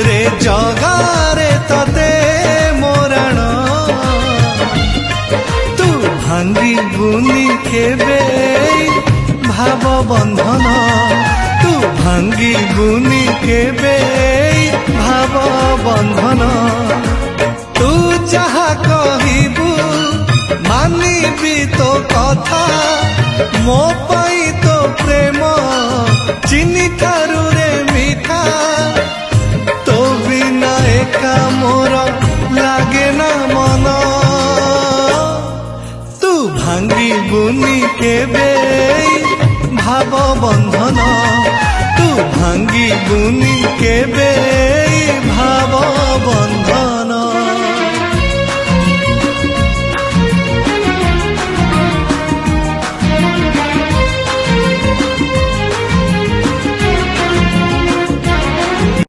रे जगारे तते मोराण तू भांगी बुनी केबे भाव बंधन तू भांगी बुनी केबे भाव बंधन तू जहा कहबू मानिबी तो कथा मो पाई तो प्रेम चिनी ठारू रे मीठा तो बिना एका मोर लागे ना मन तू भांगी बुनी केबे भाव बंधन तू भांगी बुनी केबे